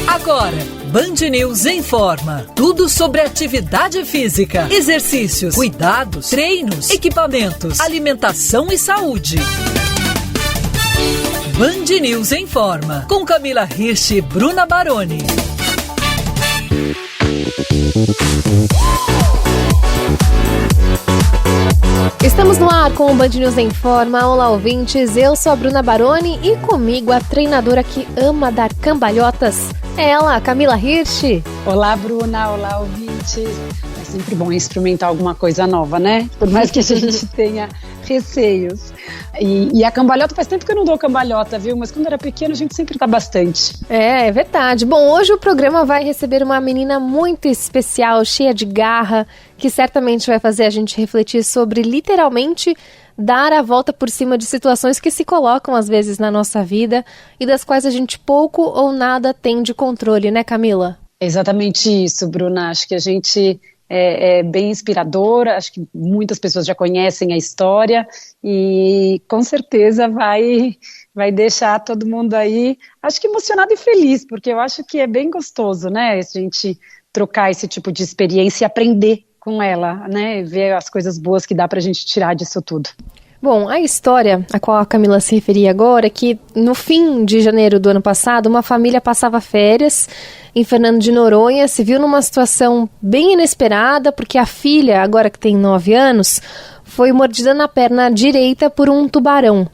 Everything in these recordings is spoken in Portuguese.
Agora, Band News informa. Tudo sobre atividade física, exercícios, cuidados, treinos, equipamentos, alimentação e saúde. Band News informa. Com Camila Hirsch e Bruna Baroni. Estamos no ar com o Band News Informa. Olá, ouvintes. Eu sou a Bruna Baroni e comigo a treinadora que ama dar cambalhotas. É ela, Camila Hirsch. Olá, Bruna. Olá, ouvintes. É sempre bom experimentar alguma coisa nova, né? Por mais que a gente tenha receios. E a cambalhota, faz tempo que eu não dou cambalhota, viu? Mas quando era pequeno, a gente sempre dá bastante. É verdade. Bom, hoje o programa vai receber uma menina muito especial, cheia de garra, que certamente vai fazer a gente refletir sobre, literalmente, dar a volta por cima de situações que se colocam, às vezes, na nossa vida e das quais a gente pouco ou nada tem de controle, né, Camila? Exatamente isso, Bruna. Acho que a gente é bem inspiradora, acho que muitas pessoas já conhecem a história e com certeza vai deixar todo mundo aí, acho que emocionado e feliz, porque eu acho que é bem gostoso, né, a gente trocar esse tipo de experiência e aprender com ela, né, ver as coisas boas que dá pra gente tirar disso tudo. Bom, a história a qual a Camila se referia agora é que no fim de janeiro do ano passado, uma família passava férias em Fernando de Noronha, se viu numa situação bem inesperada, porque a filha, agora que tem 9 anos, foi mordida na perna direita por um tubarão.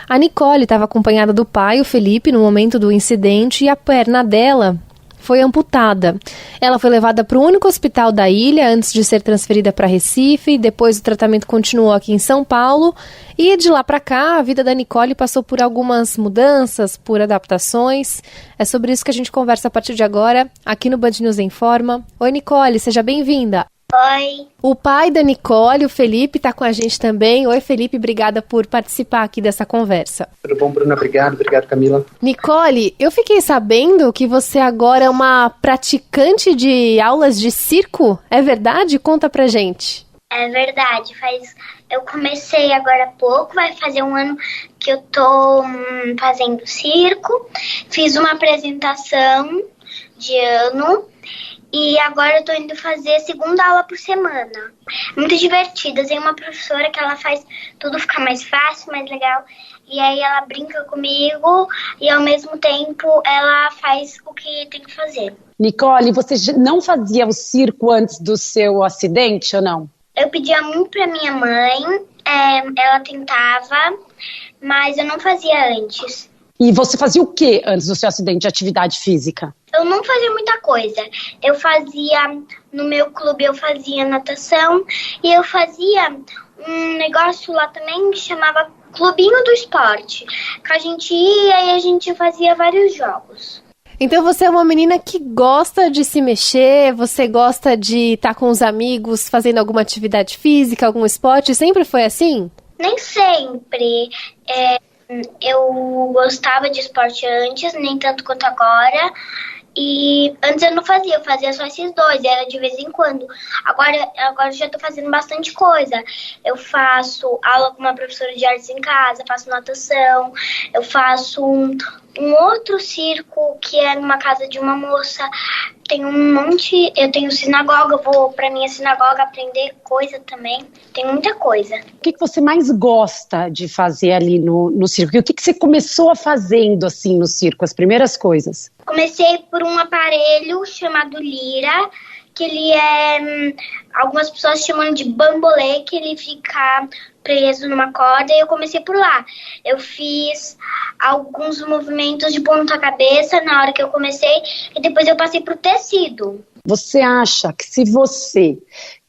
A Nicole estava acompanhada do pai, o Felipe, no momento do incidente, e a perna dela foi amputada. Ela foi levada para o único hospital da ilha antes de ser transferida para Recife. Depois o tratamento continuou aqui em São Paulo. E de lá para cá, a vida da Nicole passou por algumas mudanças, por adaptações. É sobre isso que a gente conversa a partir de agora, aqui no Band News Informa. Oi, Nicole, seja bem-vinda. Oi. O pai da Nicole, o Felipe, está com a gente também. Oi, Felipe, obrigada por participar aqui dessa conversa. Tudo bom, Bruna? Obrigado, Camila. Nicole, eu fiquei sabendo que você agora é uma praticante de aulas de circo. É verdade? Conta pra gente. É verdade. Eu comecei agora há pouco, vai fazer um ano que eu tô fazendo circo. Fiz uma apresentação de ano. E agora eu tô indo fazer a segunda aula por semana. Muito divertida. Tem uma professora que ela faz tudo ficar mais fácil, mais legal. E aí ela brinca comigo e ao mesmo tempo ela faz o que tem que fazer. Nicole, você não fazia o circo antes do seu acidente ou não? Eu pedia muito pra minha mãe, ela tentava, mas eu não fazia antes. E você fazia o que antes do seu acidente de atividade física? Eu não fazia muita coisa. Eu fazia, no meu clube, eu fazia natação e eu fazia um negócio lá também que chamava Clubinho do Esporte. Que a gente ia e a gente fazia vários jogos. Então você é uma menina que gosta de se mexer, você gosta de estar com os amigos fazendo alguma atividade física, algum esporte? Sempre foi assim? Nem sempre. Eu gostava de esporte antes, nem tanto quanto agora. E antes eu não fazia, eu fazia só esses dois, era de vez em quando. Agora eu já tô fazendo bastante coisa. Eu faço aula com uma professora de artes em casa, faço natação, eu faço um outro circo que é numa casa de uma moça. Tem eu tenho sinagoga, eu vou pra minha sinagoga aprender coisa também. Tem muita coisa. O que você mais gosta de fazer ali no circo? E o que você começou fazendo assim no circo, as primeiras coisas? Comecei por um aparelho chamado Lira, que ele algumas pessoas chamam de bambolê, que ele fica preso numa corda, e eu comecei por lá. Eu fiz alguns movimentos de ponta cabeça na hora que eu comecei, e depois eu passei pro tecido. Você acha que se você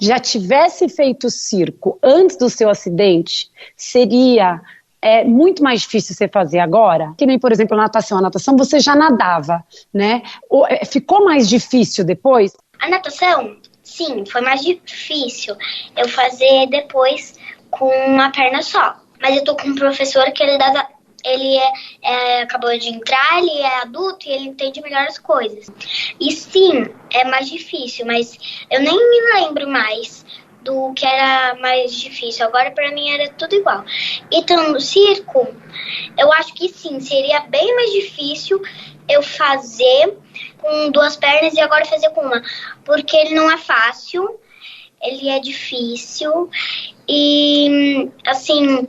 já tivesse feito circo antes do seu acidente, seria muito mais difícil você fazer agora? Que nem, por exemplo, a natação você já nadava, né? Ficou mais difícil depois? A natação, sim, foi mais difícil eu fazer depois com uma perna só. Mas eu tô com um professor que ele acabou de entrar, ele é adulto e ele entende melhor as coisas. E sim, é mais difícil, mas eu nem me lembro mais do que era mais difícil. Agora, pra mim, era tudo igual. Então, no circo, eu acho que sim, seria bem mais difícil eu fazer com 2 pernas e agora fazer com uma. Porque ele não é fácil, ele é difícil e, assim,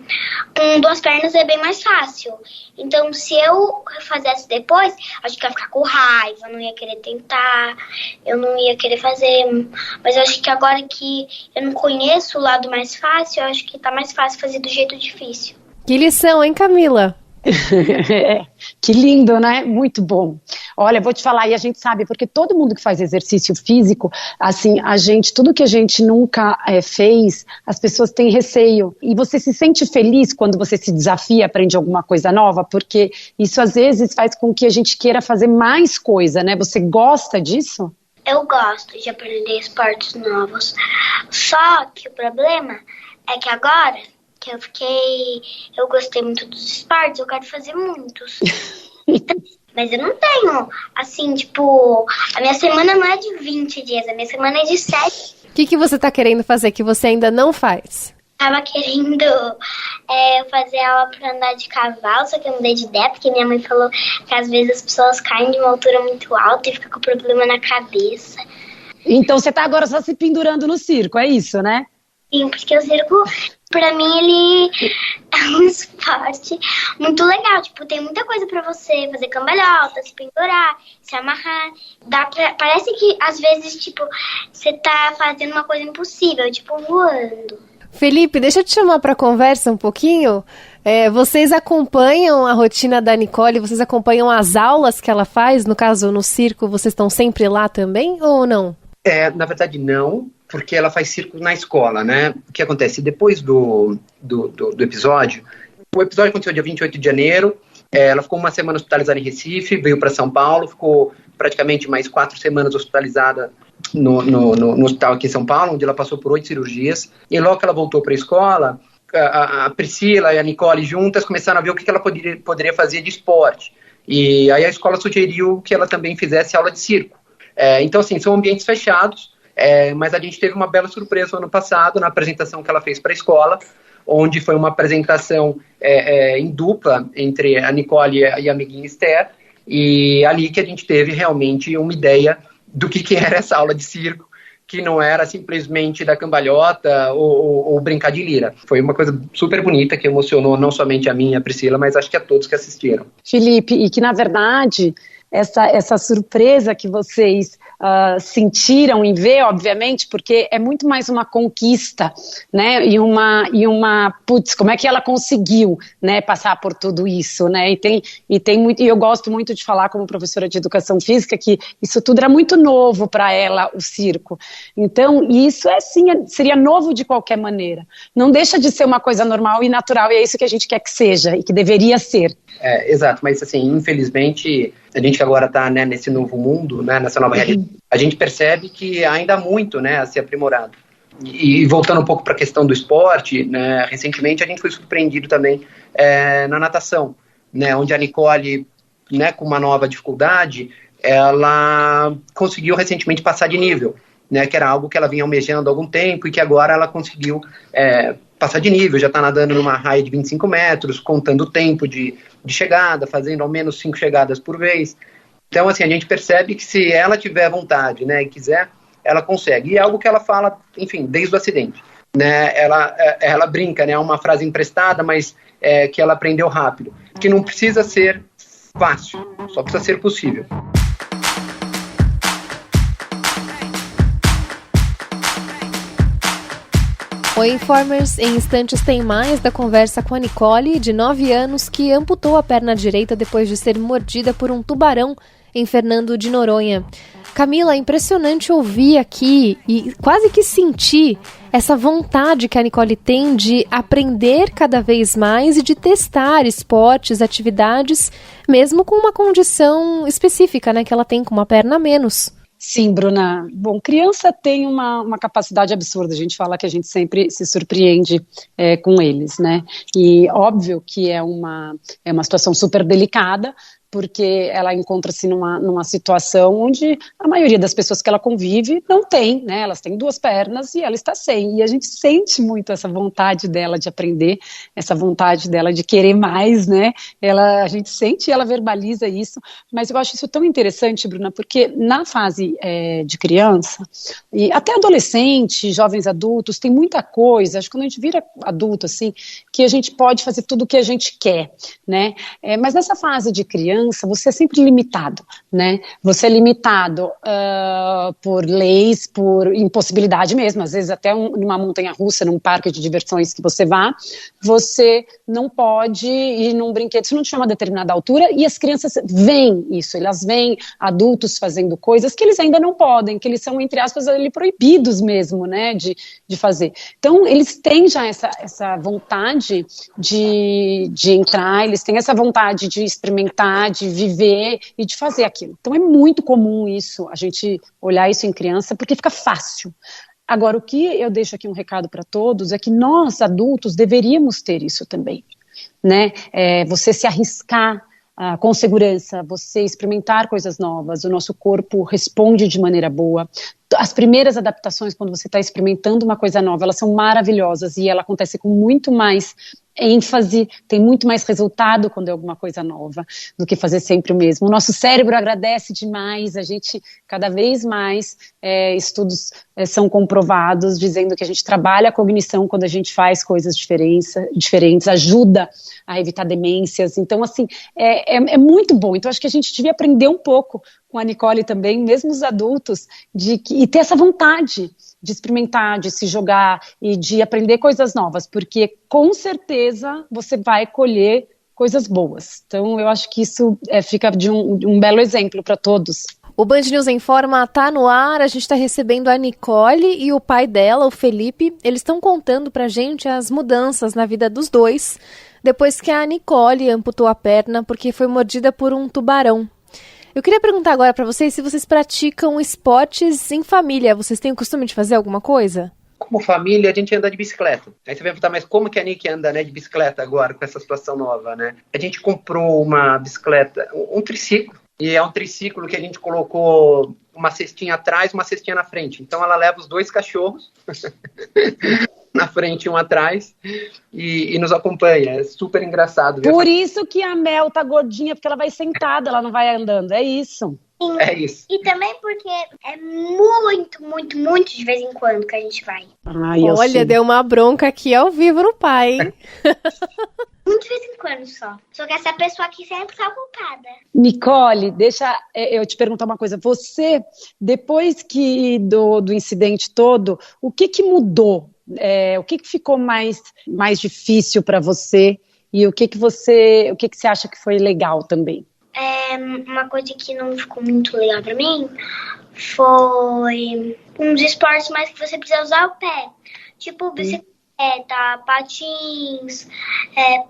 com 2 pernas é bem mais fácil. Então, se eu fizesse depois, acho que eu ia ficar com raiva, não ia querer tentar, eu não ia querer fazer. Mas eu acho que agora que eu não conheço o lado mais fácil, eu acho que tá mais fácil fazer do jeito difícil. Que lição, hein, Camila? Que lindo, né? Muito bom. Olha, vou te falar, e a gente sabe, porque todo mundo que faz exercício físico, assim, tudo que a gente nunca fez, as pessoas têm receio. E você se sente feliz quando você se desafia, aprende alguma coisa nova? Porque isso às vezes faz com que a gente queira fazer mais coisa, né? Você gosta disso? Eu gosto de aprender esportes novos. Só que o problema é que agora que eu gostei muito dos esportes, eu quero fazer muitos. Mas eu não tenho, assim, tipo, a minha semana não é de 20 dias, a minha semana é de 7. O que você tá querendo fazer que você ainda não faz? Tava querendo fazer aula pra andar de cavalo, só que eu mudei de ideia, porque minha mãe falou que às vezes as pessoas caem de uma altura muito alta e ficam com problema na cabeça. Então você tá agora só se pendurando no circo, é isso, né? Sim, porque o circo, pra mim, ele é um esporte muito legal. Tipo, tem muita coisa pra você fazer cambalhota, se pendurar, se amarrar. Parece que, às vezes, tipo, você tá fazendo uma coisa impossível, tipo, voando. Felipe, deixa eu te chamar pra conversa um pouquinho. Vocês acompanham a rotina da Nicole? Vocês acompanham as aulas que ela faz? No caso, no circo, vocês estão sempre lá também ou não? Na verdade, não, porque ela faz circo na escola, né? O que acontece? Depois do episódio, o episódio aconteceu dia 28 de janeiro, ela ficou uma semana hospitalizada em Recife, veio para São Paulo, ficou praticamente mais 4 semanas hospitalizada no hospital aqui em São Paulo, onde ela passou por 8 cirurgias, e logo que ela voltou para a escola, a Priscila e a Nicole juntas começaram a ver o que ela poderia fazer de esporte, e aí a escola sugeriu que ela também fizesse aula de circo. Então, assim, são ambientes fechados, mas a gente teve uma bela surpresa no ano passado, na apresentação que ela fez para a escola, onde foi uma apresentação em dupla entre a Nicole e a amiguinha Esther, e ali que a gente teve realmente uma ideia do que era essa aula de circo, que não era simplesmente da cambalhota ou brincar de lira. Foi uma coisa super bonita, que emocionou não somente a mim e a Priscila, mas acho que a todos que assistiram. Felipe, e que na verdade essa surpresa que vocês sentiram em ver, obviamente, porque é muito mais uma conquista, né, e uma putz, como é que ela conseguiu, né, passar por tudo isso, né, e tem muito, e eu gosto muito de falar como professora de educação física que isso tudo era muito novo para ela, o circo, então isso seria novo de qualquer maneira, não deixa de ser uma coisa normal e natural, e é isso que a gente quer que seja, e que deveria ser. Exato, mas assim, infelizmente, a gente que agora está, né, nesse novo mundo, né, nessa nova realidade, a gente percebe que ainda há muito, né, a ser aprimorado. E voltando um pouco para a questão do esporte, né, recentemente a gente foi surpreendido também na natação, né, onde a Nicole, né, com uma nova dificuldade, ela conseguiu recentemente passar de nível, né, que era algo que ela vinha almejando há algum tempo e que agora ela conseguiu passar de nível, já está nadando numa raia de 25 metros, contando o tempo de chegada, fazendo ao menos 5 chegadas por vez. Então, assim, a gente percebe que se ela tiver vontade, né, e quiser, ela consegue. E é algo que ela fala, enfim, desde o acidente. Né? Ela brinca, né, é uma frase emprestada, mas que ela aprendeu rápido. Que não precisa ser fácil, só precisa ser possível. O Informers, em instantes, tem mais da conversa com a Nicole, de 9 anos, que amputou a perna direita depois de ser mordida por um tubarão em Fernando de Noronha. Camila, é impressionante ouvir aqui e quase que sentir essa vontade que a Nicole tem de aprender cada vez mais e de testar esportes, atividades, mesmo com uma condição específica, né, que ela tem com uma perna a menos. Sim, Bruna. Bom, criança tem uma capacidade absurda. A gente fala que a gente sempre se surpreende com eles, né? E óbvio que é uma situação super delicada, porque ela encontra-se numa situação onde a maioria das pessoas que ela convive não tem, né? Elas têm 2 pernas e ela está sem. E a gente sente muito essa vontade dela de aprender, essa vontade dela de querer mais, né? A gente sente e ela verbaliza isso. Mas eu acho isso tão interessante, Bruna, porque na fase de criança, e até adolescente, jovens adultos, tem muita coisa, acho que quando a gente vira adulto, assim, que a gente pode fazer tudo o que a gente quer, né? Mas nessa fase de criança, você é sempre limitado, né? Você é limitado por leis, por impossibilidade mesmo, às vezes até numa montanha-russa, num parque de diversões que você vá, você não pode ir num brinquedo se não tiver uma determinada altura, e as crianças veem isso, elas veem adultos fazendo coisas que eles ainda não podem, que eles são, entre aspas, ali proibidos mesmo, né, de fazer. Então, eles têm já essa vontade de entrar, eles têm essa vontade de experimentar, de viver e de fazer aquilo. Então é muito comum isso, a gente olhar isso em criança, porque fica fácil. Agora, o que eu deixo aqui um recado para todos é que nós, adultos, deveríamos ter isso também, né? Você se arriscar com segurança, você experimentar coisas novas, o nosso corpo responde de maneira boa. As primeiras adaptações, quando você está experimentando uma coisa nova, elas são maravilhosas e ela acontece com muito mais ênfase, tem muito mais resultado quando é alguma coisa nova, do que fazer sempre o mesmo. O nosso cérebro agradece demais, a gente, cada vez mais, estudos são comprovados, dizendo que a gente trabalha a cognição quando a gente faz coisas diferentes, ajuda a evitar demências. Então, assim, é muito bom. Então, acho que a gente devia aprender um pouco com a Nicole também, mesmo os adultos, e ter essa vontade de experimentar, de se jogar e de aprender coisas novas, porque com certeza você vai colher coisas boas. Então eu acho que isso fica de um belo exemplo para todos. O Band News em Forma tá no ar, a gente está recebendo a Nicole e o pai dela, o Felipe. Eles estão contando pra gente as mudanças na vida dos dois, depois que a Nicole amputou a perna porque foi mordida por um tubarão. Eu queria perguntar agora para vocês se vocês praticam esportes em família. Vocês têm o costume de fazer alguma coisa? Como família, a gente anda de bicicleta. Aí você vai perguntar, mas como que a Nick anda, né, de bicicleta agora, com essa situação nova, né? A gente comprou uma bicicleta, um triciclo, e é um triciclo que a gente colocou uma cestinha atrás, uma cestinha na frente. Então ela leva os 2 cachorros na frente, um atrás, e nos acompanha. É super engraçado. Por isso que a Mel tá gordinha, porque ela vai sentada, ela não vai andando. É isso. É isso. E também porque é muito, muito, muito de vez em quando que a gente vai. Olha, deu uma bronca aqui ao vivo no pai, hein? Muito de vez em quando só. Só que essa pessoa aqui sempre tá ocupada. Nicole, deixa eu te perguntar uma coisa. Você, depois do incidente todo, o que mudou? O que ficou mais difícil para você? E o que você acha que foi legal também? Uma coisa que não ficou muito legal pra mim foi uns esportes mais que você precisa usar o pé. Tipo bicicleta, patins,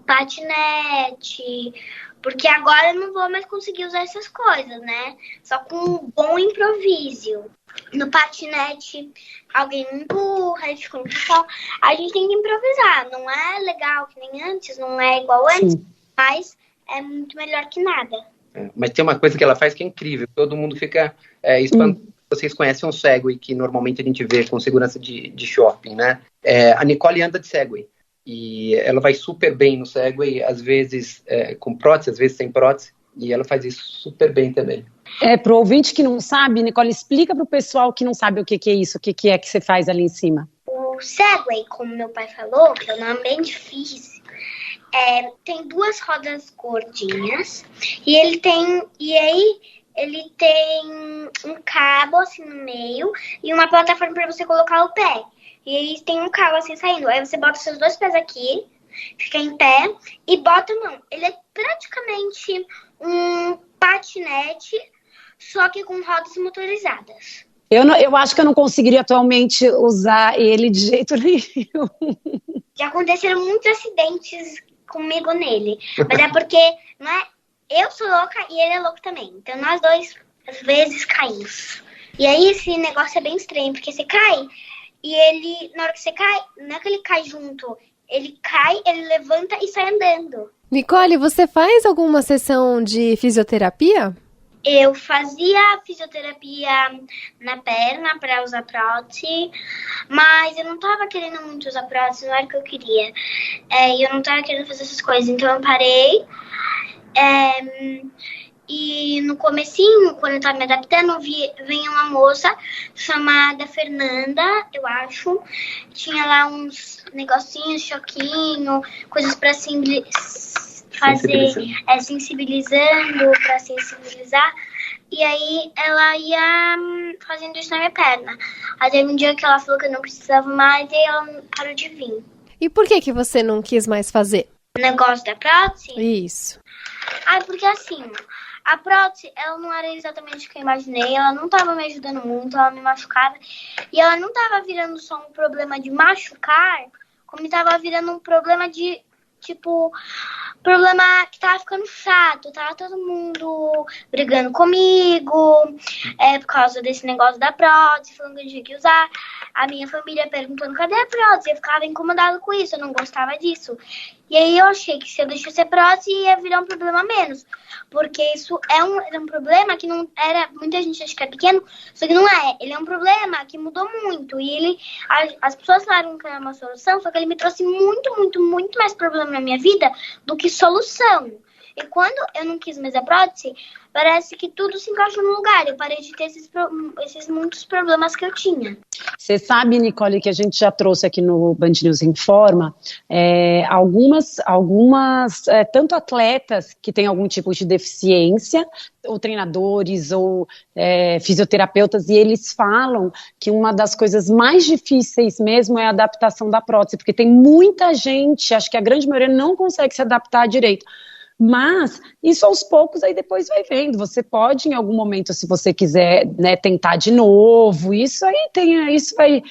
patinete. Porque agora eu não vou mais conseguir usar essas coisas, né? Só com um bom improviso. No patinete, alguém me empurra, a gente tem que improvisar. Não é legal que nem antes, não é igual antes, mas é muito melhor que nada. Mas tem uma coisa que ela faz que é incrível. Todo mundo fica espantado. Vocês conhecem um Segway, que normalmente a gente vê com segurança de shopping, né? A Nicole anda de Segway. E ela vai super bem no Segway, às vezes com prótese, às vezes sem prótese. E ela faz isso super bem também. Pro ouvinte que não sabe, Nicole, explica pro pessoal que não sabe o que é isso, o que é que você faz ali em cima. O Segway, como meu pai falou, que é um nome bem difícil, tem 2 rodas gordinhas e ele tem um cabo assim no meio e uma plataforma para você colocar o pé. E aí tem um cabo assim saindo. Aí você bota seus 2 pés aqui, fica em pé e bota a mão. Ele é praticamente um patinete, só que com rodas motorizadas. Eu acho que eu não conseguiria atualmente usar ele de jeito nenhum. Já aconteceram muitos acidentes comigo nele. Mas é porque não é, eu sou louca e ele é louco também. Então nós dois, às vezes, caímos. E aí esse negócio é bem estranho, porque você cai e ele, na hora que você cai, não é que ele cai junto. Ele cai, ele levanta e sai andando. Nicole, você faz alguma sessão de fisioterapia? Eu fazia fisioterapia na perna para usar prótese, mas eu não tava querendo muito usar prótese, não era o que eu queria. E eu não tava querendo fazer essas coisas, então eu parei. E no comecinho, quando eu tava me adaptando, veio uma moça chamada Fernanda, eu acho. Tinha lá uns negocinhos, choquinho, coisas pra sensibilizando, pra sensibilizar. E aí ela ia fazendo isso na minha perna. Até um dia que ela falou que eu não precisava mais e ela parou de vir. E por que você não quis mais fazer? O negócio da prótese? Isso. Porque assim, a prótese, ela não era exatamente o que eu imaginei, ela não tava me ajudando muito, ela me machucava. E ela não tava virando só um problema de machucar, como tava virando um problema de, problema que tava ficando chato, tava todo mundo brigando comigo, por causa desse negócio da prótese, falando que eu tinha que usar. A minha família perguntando cadê a prótese, eu ficava incomodada com isso, eu não gostava disso. E aí eu achei que se eu deixasse a prótese ia virar um problema menos, porque isso era um problema que não era, muita gente acha que é pequeno, só que não é, ele é um problema que mudou muito, e as pessoas falaram que era uma solução, só que ele me trouxe muito, muito, muito mais problema na minha vida do que solução. E quando eu não quis mais a prótese, parece que tudo se encaixou no lugar. Eu parei de ter esses muitos problemas que eu tinha. Você sabe, Nicole, que a gente já trouxe aqui no Band News Informa algumas tanto atletas que têm algum tipo de deficiência, ou treinadores, ou fisioterapeutas, e eles falam que uma das coisas mais difíceis mesmo é a adaptação da prótese, porque tem muita gente, acho que a grande maioria não consegue se adaptar direito. Mas isso aos poucos aí depois vai vendo, você pode em algum momento, se você quiser, né, tentar de novo, isso vai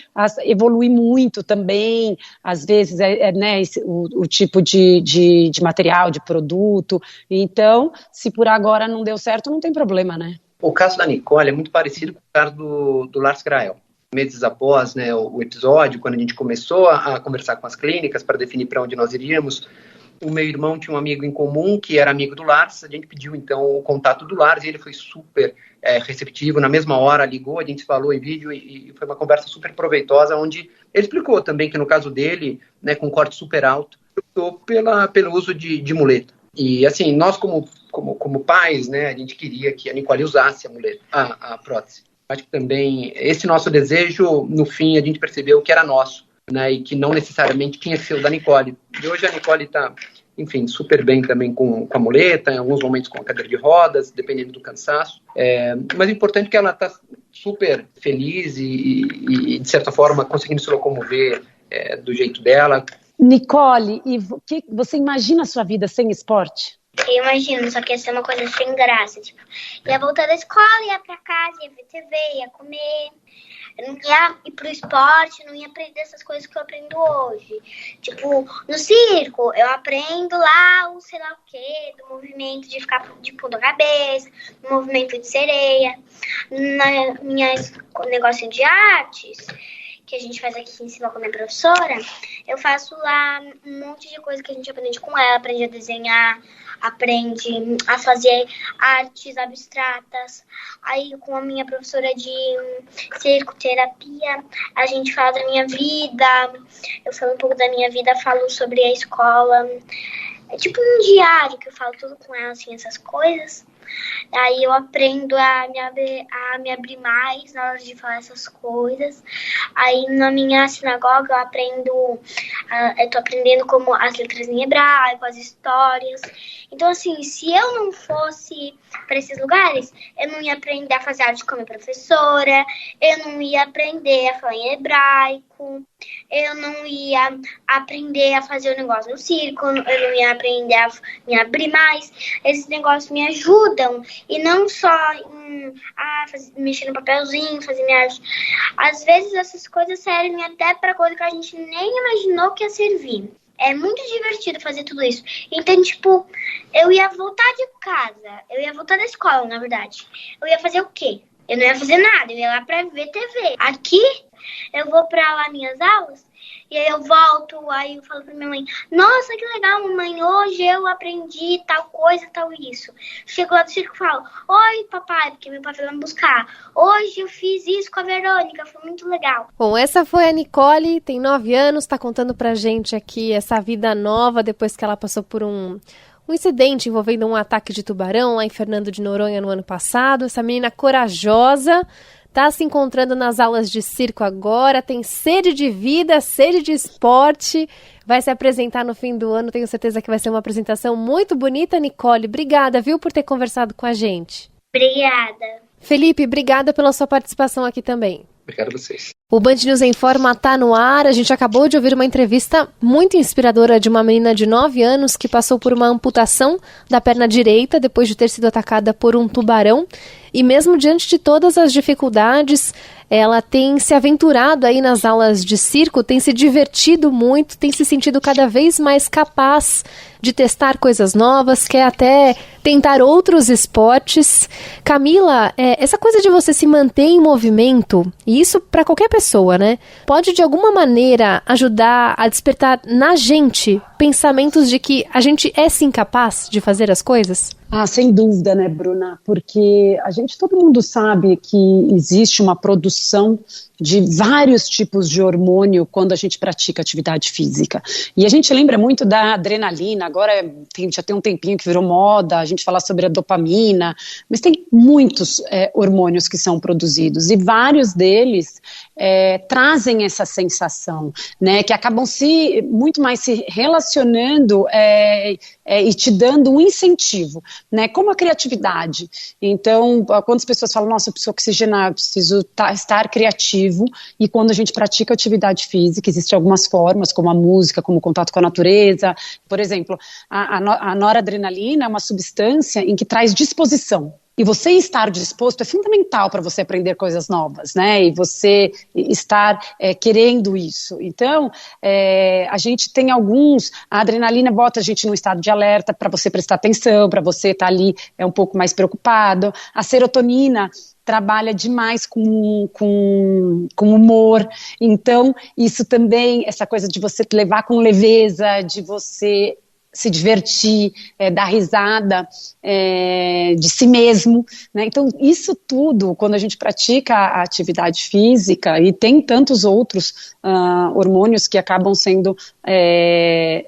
evoluir muito também, às vezes né, o tipo de material, de produto, então se por agora não deu certo, não tem problema, né? O caso da Nicole é muito parecido com o caso do Lars Grael. Meses após, né, o episódio, quando a gente começou a conversar com as clínicas para definir para onde nós iríamos, o meu irmão tinha um amigo em comum que era amigo do Lars, a gente pediu então o contato do Lars e ele foi super receptivo, na mesma hora ligou, a gente falou em vídeo e foi uma conversa super proveitosa, onde ele explicou também que no caso dele, né, com corte super alto, optou pelo uso de muleta. E assim, nós como pais, né, a gente queria que a Nicole usasse a muleta, a prótese. Acho que também esse nosso desejo, no fim, a gente percebeu que era nosso, né, e que não necessariamente tinha que ser o da Nicole. E hoje a Nicole está, enfim, super bem também com a muleta, em alguns momentos com a cadeira de rodas, dependendo do cansaço. Mas o importante é que ela está super feliz e, de certa forma, conseguindo se locomover do jeito dela. Nicole, e você imagina a sua vida sem esporte? Eu imagino, só que ia ser uma coisa sem graça, ia voltar da escola, ia pra casa, ia ver TV, ia comer, eu não ia ir pro esporte, não ia aprender essas coisas que eu aprendo hoje. No circo, eu aprendo lá o sei lá o quê, do movimento de ficar de ponta cabeça, do movimento de sereia. Na minha negócio de artes, que a gente faz aqui em cima com a minha professora, eu faço lá um monte de coisa que a gente aprende com ela, aprende a desenhar, aprende a fazer artes abstratas. Aí com a minha professora de circoterapia, a gente fala da minha vida, eu falo um pouco da minha vida, falo sobre a escola. É tipo um diário que eu falo tudo com ela, assim, essas coisas. Aí eu aprendo a me abrir mais na hora de falar essas coisas. Aí na minha sinagoga eu tô aprendendo como as letras em hebraico, as histórias. Então assim, se eu não fosse para esses lugares, eu não ia aprender a fazer arte com a minha professora, eu não ia aprender a falar em hebraico, eu não ia aprender a fazer o negócio no circo, eu não ia aprender a me abrir mais. Esses negócios me ajudam, e não só mexer no papelzinho, fazer minha arte. Às vezes essas coisas servem até para coisa que a gente nem imaginou que ia servir. É muito divertido fazer tudo isso. Então, eu ia voltar de casa, eu ia voltar da escola, na verdade. Eu ia fazer o quê? Eu não ia fazer nada, eu ia lá pra ver TV. Aqui, eu vou pra lá minhas aulas E aí eu volto, aí eu falo pra minha mãe, nossa, que legal, mamãe, hoje eu aprendi tal coisa, tal isso. Chego lá do circo e falo, oi, papai, porque meu pai foi lá me buscar. Hoje eu fiz isso com a Verônica, foi muito legal. Bom, essa foi a Nicole, tem 9 anos, tá contando pra gente aqui essa vida nova depois que ela passou por um incidente envolvendo um ataque de tubarão lá em Fernando de Noronha no ano passado. Essa menina corajosa tá se encontrando nas aulas de circo agora, tem sede de vida, sede de esporte, vai se apresentar no fim do ano, tenho certeza que vai ser uma apresentação muito bonita. Nicole, obrigada, viu, por ter conversado com a gente. Obrigada. Felipe, obrigada pela sua participação aqui também. Obrigado a vocês. O Band News Informa tá no ar. A gente acabou de ouvir uma entrevista muito inspiradora de uma menina de 9 anos que passou por uma amputação da perna direita depois de ter sido atacada por um tubarão. E mesmo diante de todas as dificuldades, ela tem se aventurado aí nas aulas de circo, tem se divertido muito, tem se sentido cada vez mais capaz de testar coisas novas, quer até tentar outros esportes. Camila, essa coisa de você se manter em movimento, e isso para qualquer pessoa, né? Pode de alguma maneira ajudar a despertar na gente pensamentos de que a gente é sim capaz de fazer as coisas? Ah, sem dúvida, né, Bruna? Porque todo mundo sabe que existe uma produção de vários tipos de hormônio quando a gente pratica atividade física. E a gente lembra muito da adrenalina, agora já tem um tempinho que virou moda, a gente fala sobre a dopamina, mas tem muitos hormônios que são produzidos e vários deles trazem essa sensação, né, que acabam muito mais se relacionando e te dando um incentivo, né, como a criatividade. Então, quando as pessoas falam, nossa, eu preciso oxigenar, eu preciso estar criativo, e quando a gente pratica atividade física, existem algumas formas, como a música, como o contato com a natureza. Por exemplo, a noradrenalina é uma substância em que traz disposição. E você estar disposto é fundamental para você aprender coisas novas, né? E você estar querendo isso. Então, a gente tem a adrenalina bota a gente num estado de alerta para você prestar atenção, para você estar ali um pouco mais preocupado. A serotonina trabalha demais com humor, então isso também, essa coisa de você levar com leveza, de você se divertir, dar risada de si mesmo, né? Então isso tudo, quando a gente pratica a atividade física, e tem tantos outros hormônios que acabam sendo,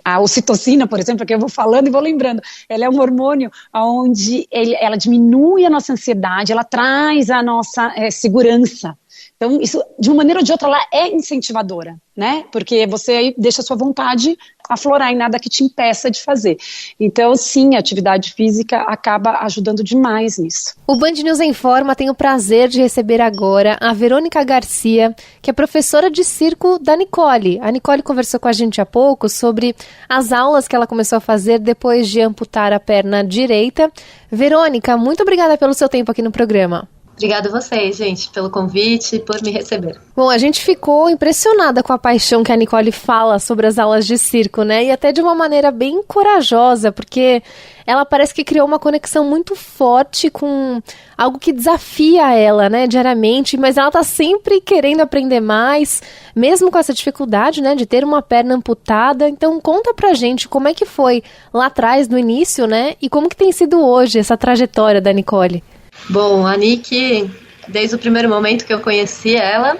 a ocitocina, por exemplo, que eu vou falando e vou lembrando, ela é um hormônio onde ela diminui a nossa ansiedade, ela traz a nossa segurança. Então, isso, de uma maneira ou de outra, ela é incentivadora, né? Porque você aí deixa a sua vontade aflorar e nada que te impeça de fazer. Então, sim, a atividade física acaba ajudando demais nisso. O Band News Informa tem o prazer de receber agora a Verônica Garcia, que é professora de circo da Nicole. A Nicole conversou com a gente há pouco sobre as aulas que ela começou a fazer depois de amputar a perna direita. Verônica, muito obrigada pelo seu tempo aqui no programa. Obrigada a vocês, gente, pelo convite e por me receber. Bom, a gente ficou impressionada com a paixão que a Nicole fala sobre as aulas de circo, né? E até de uma maneira bem corajosa, porque ela parece que criou uma conexão muito forte com algo que desafia ela, né, diariamente, mas ela tá sempre querendo aprender mais, mesmo com essa dificuldade, né, de ter uma perna amputada. Então conta pra gente como é que foi lá atrás, no início, né, e como que tem sido hoje essa trajetória da Nicole. Bom, a Nick, desde o primeiro momento que eu conheci ela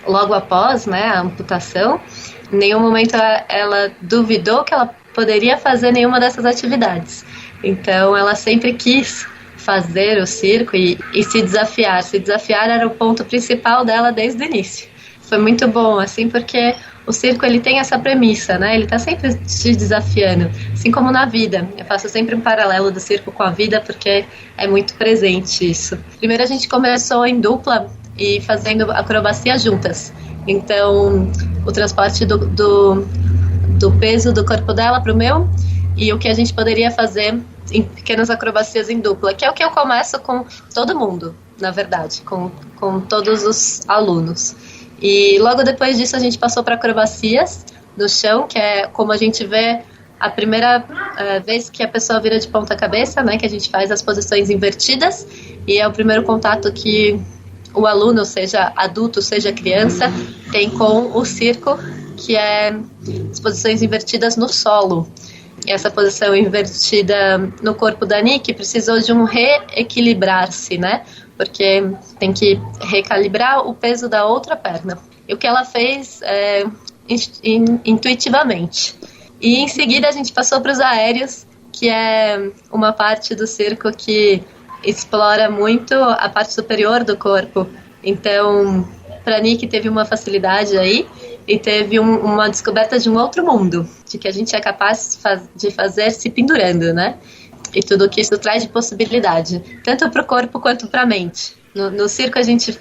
logo após, né, a amputação. Em nenhum momento ela duvidou que ela poderia fazer nenhuma dessas atividades. Então, ela sempre quis fazer o circo e se desafiar. Se desafiar era o ponto principal dela desde o início. Foi muito bom, assim, porque o circo, ele tem essa premissa, né? Ele tá sempre te desafiando, assim como na vida. Eu faço sempre um paralelo do circo com a vida, porque é muito presente isso. Primeiro a gente começou em dupla e fazendo acrobacia juntas. Então, o transporte do peso do corpo dela pro meu, e o que a gente poderia fazer em pequenas acrobacias em dupla, que é o que eu começo com todo mundo, na verdade, com todos os alunos. E logo depois disso a gente passou para acrobacias no chão, que é como a gente vê a primeira vez que a pessoa vira de ponta cabeça, né, que a gente faz as posições invertidas, e é o primeiro contato que o aluno, seja adulto, seja criança, tem com o circo, que é as posições invertidas no solo. E essa posição invertida no corpo da Nick precisou de um reequilibrar-se, né? Porque tem que recalibrar o peso da outra perna. E o que ela fez intuitivamente. E em seguida a gente passou para os aéreos, que é uma parte do circo que explora muito a parte superior do corpo. Então, para Nick teve uma facilidade aí e teve uma descoberta de um outro mundo, de que a gente é capaz de fazer se pendurando, né? E tudo que isso traz de possibilidade, tanto para o corpo quanto para a mente. No circo a gente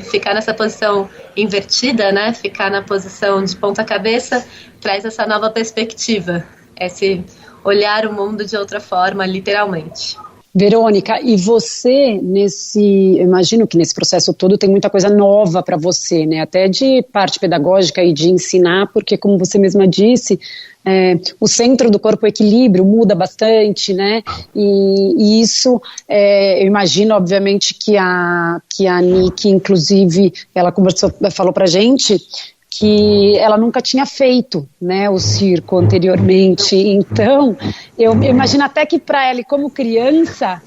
ficar nessa posição invertida, né? Ficar na posição de ponta cabeça, traz essa nova perspectiva, esse olhar o mundo de outra forma, literalmente. Verônica, e você, eu imagino que nesse processo todo tem muita coisa nova para você, né? Até de parte pedagógica e de ensinar, porque como você mesma disse, o centro do corpo, o equilíbrio muda bastante, né? E isso, eu imagino, obviamente, que a Nick, inclusive, ela falou pra gente que ela nunca tinha feito, né, o circo anteriormente. Então, eu imagino até que para ela, como criança,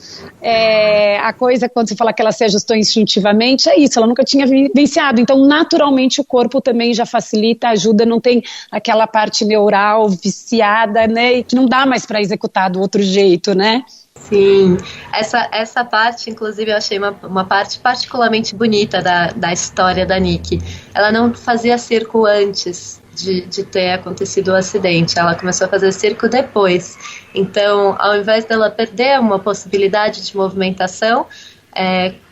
a coisa, quando você fala que ela se ajustou instintivamente, é isso, ela nunca tinha vivenciado. Então, naturalmente, o corpo também já facilita, ajuda, não tem aquela parte neural viciada, né, e que não dá mais para executar do outro jeito, né? Sim, essa parte, inclusive, eu achei uma parte particularmente bonita da história da Nick. Ela não fazia circo antes de ter acontecido o acidente, ela começou a fazer circo depois. Então, ao invés dela perder uma possibilidade de movimentação,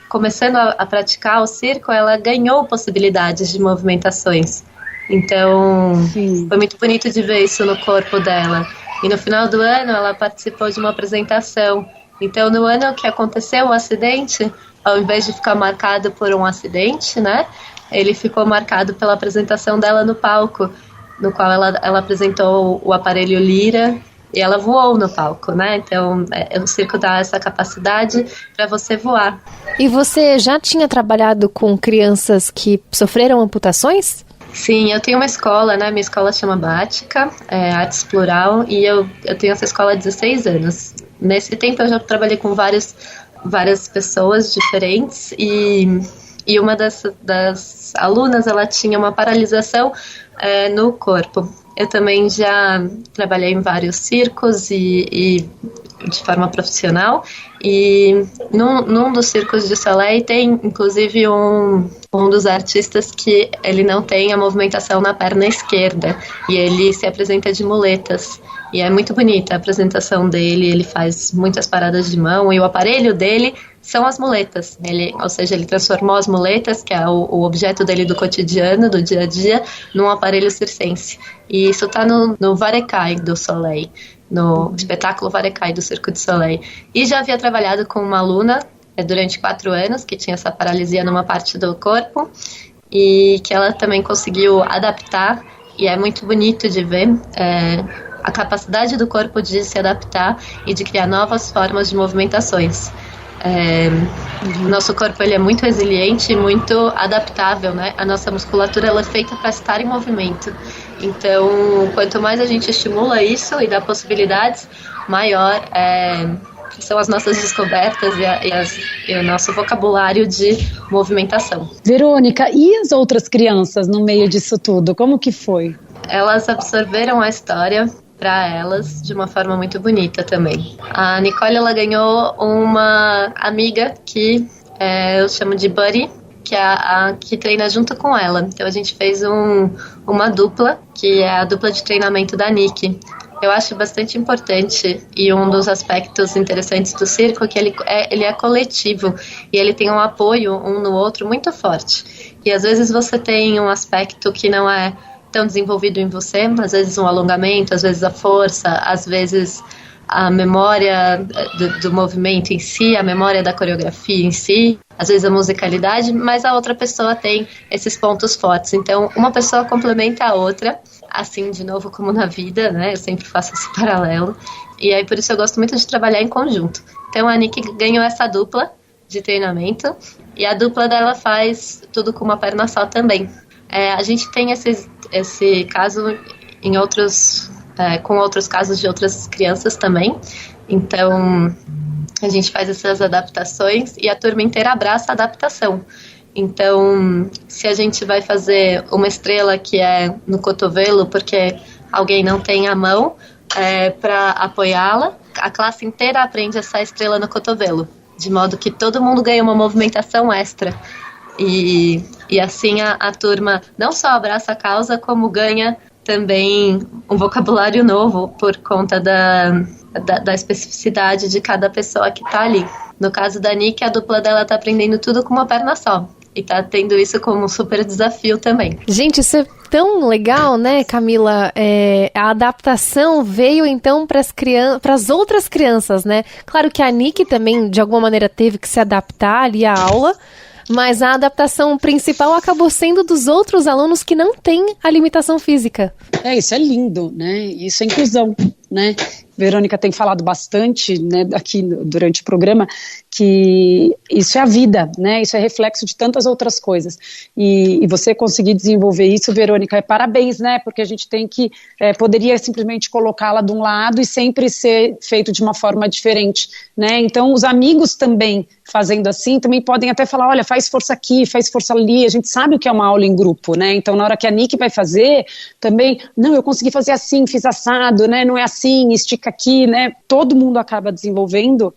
começando a praticar o circo, ela ganhou possibilidades de movimentações. Então, sim, foi muito bonito de ver isso no corpo dela. E no final do ano ela participou de uma apresentação. Então, no ano que aconteceu o acidente, ao invés de ficar marcado por um acidente, né, ele ficou marcado pela apresentação dela no palco, no qual ela apresentou o aparelho Lyra e ela voou no palco, né? Então, o circo dá essa capacidade para você voar. E você já tinha trabalhado com crianças que sofreram amputações? Sim, eu tenho uma escola, né? Minha escola chama Bática, Artes Plural, e eu tenho essa escola há 16 anos. Nesse tempo eu já trabalhei com várias pessoas diferentes e uma das alunas, ela tinha uma paralisação no corpo. Eu também já trabalhei em vários circos e de forma profissional, e num dos circos de Soleil tem inclusive um dos artistas que ele não tem a movimentação na perna esquerda e ele se apresenta de muletas, e é muito bonita a apresentação dele. Ele faz muitas paradas de mão e o aparelho dele são as muletas. Ou seja, ele transformou as muletas, que é o objeto dele do cotidiano, do dia a dia, num aparelho circense. E isso está no Varekai do Soleil, no espetáculo Varekai do Circo de Soleil. E já havia trabalhado com uma aluna durante 4 anos, que tinha essa paralisia numa parte do corpo, e que ela também conseguiu adaptar, e é muito bonito de ver a capacidade do corpo de se adaptar e de criar novas formas de movimentações. Nosso corpo ele é muito resiliente e muito adaptável, né? A nossa musculatura ela é feita para estar em movimento. Então, quanto mais a gente estimula isso e dá possibilidades, maior são as nossas descobertas e o nosso vocabulário de movimentação. Verônica, e as outras crianças no meio disso tudo? Como que foi? Elas absorveram a história para elas de uma forma muito bonita também. A Nicole, ela ganhou uma amiga que eu chamo de Buddy, que é a que treina junto com ela. Então a gente fez uma dupla, que é a dupla de treinamento da Nick. Eu acho bastante importante, e um dos aspectos interessantes do circo é que ele é coletivo e ele tem um apoio um no outro muito forte. E às vezes você tem um aspecto que não é tão desenvolvido em você, às vezes um alongamento, às vezes a força, às vezes a memória do movimento em si, a memória da coreografia em si, às vezes a musicalidade, mas a outra pessoa tem esses pontos fortes. Então, uma pessoa complementa a outra, assim, de novo, como na vida, né? Eu sempre faço esse paralelo. E aí, por isso, eu gosto muito de trabalhar em conjunto. Então, a Nick ganhou essa dupla de treinamento, e a dupla dela faz tudo com uma perna só também. A gente tem esse caso em outros, com outros casos de outras crianças também, então a gente faz essas adaptações e a turma inteira abraça a adaptação. Então, se a gente vai fazer uma estrela que é no cotovelo, porque alguém não tem a mão para apoiá-la, a classe inteira aprende essa estrela no cotovelo, de modo que todo mundo ganha uma movimentação extra. E assim a turma não só abraça a causa, como ganha também um vocabulário novo por conta da especificidade de cada pessoa que está ali. No caso da Nick, a dupla dela está aprendendo tudo com uma perna só. E tá tendo isso como um super desafio também. Gente, isso é tão legal, né, Camila? A adaptação veio, então, para as outras crianças, né? Claro que a Nick também, de alguma maneira, teve que se adaptar ali à aula, mas a adaptação principal acabou sendo dos outros alunos que não têm a limitação física. Isso é lindo, né? Isso é inclusão, né? Verônica tem falado bastante, né, aqui durante o programa, que isso é a vida, né? Isso é reflexo de tantas outras coisas. E você conseguir desenvolver isso, Verônica, parabéns, né? Porque a gente tem que, poderia simplesmente colocá-la de um lado e sempre ser feito de uma forma diferente, né? Então, os amigos também fazendo assim, também podem até falar, olha, faz força aqui, faz força ali, a gente sabe o que é uma aula em grupo, né? Então, na hora que a Nick vai fazer, também, não, eu consegui fazer assim, fiz assado, né? Não é assim, estica aqui, né? Todo mundo acaba desenvolvendo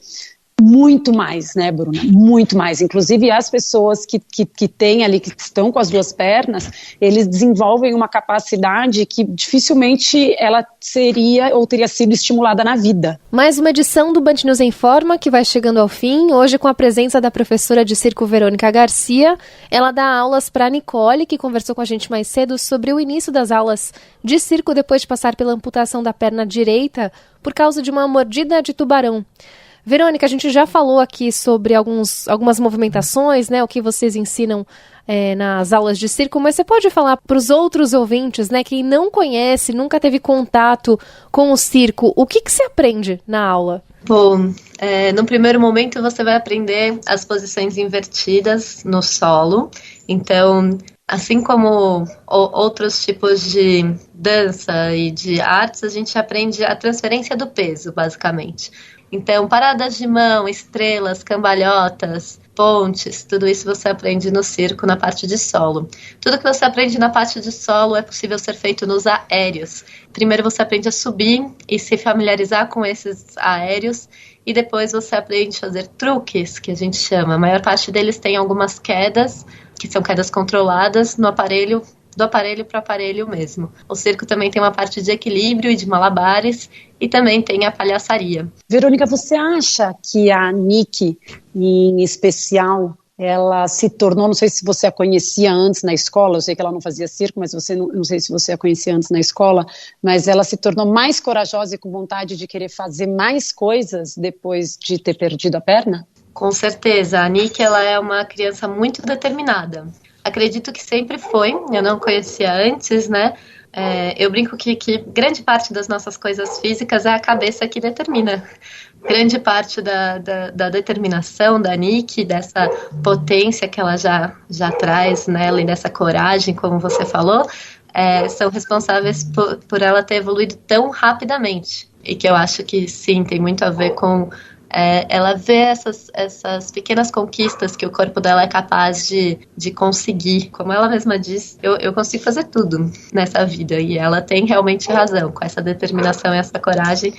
muito mais, né, Bruna? Muito mais. Inclusive as pessoas que têm ali, que estão com as duas pernas, eles desenvolvem uma capacidade que dificilmente ela seria ou teria sido estimulada na vida. Mais uma edição do Band News em Forma, que vai chegando ao fim, hoje com a presença da professora de circo Verônica Garcia. Ela dá aulas para a Nicole, que conversou com a gente mais cedo sobre o início das aulas de circo depois de passar pela amputação da perna direita por causa de uma mordida de tubarão. Verônica, a gente já falou aqui sobre algumas movimentações, né, o que vocês ensinam nas aulas de circo, mas você pode falar para os outros ouvintes, né, quem não conhece, nunca teve contato com o circo, o que se aprende na aula? Bom, no primeiro momento você vai aprender as posições invertidas no solo, então, assim como outros tipos de dança e de artes, a gente aprende a transferência do peso, basicamente. Então, paradas de mão, estrelas, cambalhotas, pontes, tudo isso você aprende no circo, na parte de solo. Tudo que você aprende na parte de solo é possível ser feito nos aéreos. Primeiro você aprende a subir e se familiarizar com esses aéreos, e depois você aprende a fazer truques, que a gente chama. A maior parte deles tem algumas quedas, que são quedas controladas no aparelho, do aparelho para o aparelho mesmo. O circo também tem uma parte de equilíbrio e de malabares, e também tem a palhaçaria. Verônica, você acha que a Nick, em especial, ela se tornou, não sei se você a conhecia antes na escola, eu sei que ela não fazia circo, mas não sei se você a conhecia antes na escola, mas ela se tornou mais corajosa e com vontade de querer fazer mais coisas depois de ter perdido a perna? Com certeza, a Nick ela é uma criança muito determinada. Acredito que sempre foi, eu não conhecia antes, né? Eu brinco que grande parte das nossas coisas físicas é a cabeça que determina. Grande parte da determinação da Nick, dessa potência que ela já traz nela e dessa coragem, como você falou, são responsáveis por ela ter evoluído tão rapidamente. E que eu acho que sim, tem muito a ver com ela vê essas pequenas conquistas que o corpo dela é capaz de conseguir. Como ela mesma diz, eu consigo fazer tudo nessa vida. E ela tem realmente razão. Com essa determinação e essa coragem,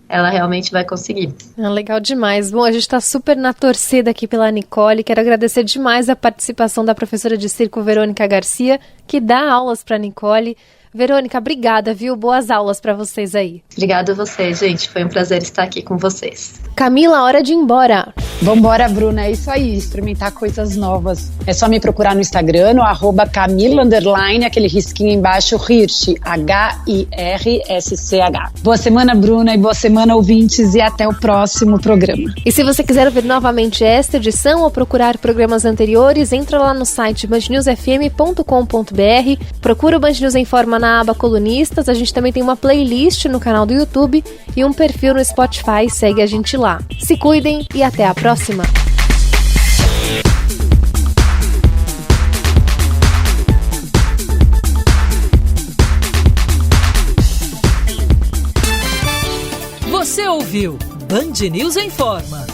ela realmente vai conseguir. Legal demais. Bom, a gente está super na torcida aqui pela Nicole. Quero agradecer demais a participação da professora de circo Verônica Garcia, que dá aulas para a Nicole. Verônica, obrigada, viu? Boas aulas para vocês aí. Obrigada a vocês, gente. Foi um prazer estar aqui com vocês. Camila, hora de ir embora. Vambora, Bruna. É isso aí, experimentar coisas novas. É só me procurar no Instagram, no @Camila_, aquele risquinho embaixo, Hirsch, HIRSCH. Boa semana, Bruna, e boa semana, ouvintes, e até o próximo programa. E se você quiser ouvir novamente esta edição ou procurar programas anteriores, entra lá no site bandnewsfm.com.br, procura o Band News em Forma na aba Colunistas. A gente também tem uma playlist no canal do YouTube e um perfil no Spotify. Segue a gente lá. Se cuidem e até a próxima. Você ouviu Band News Informa.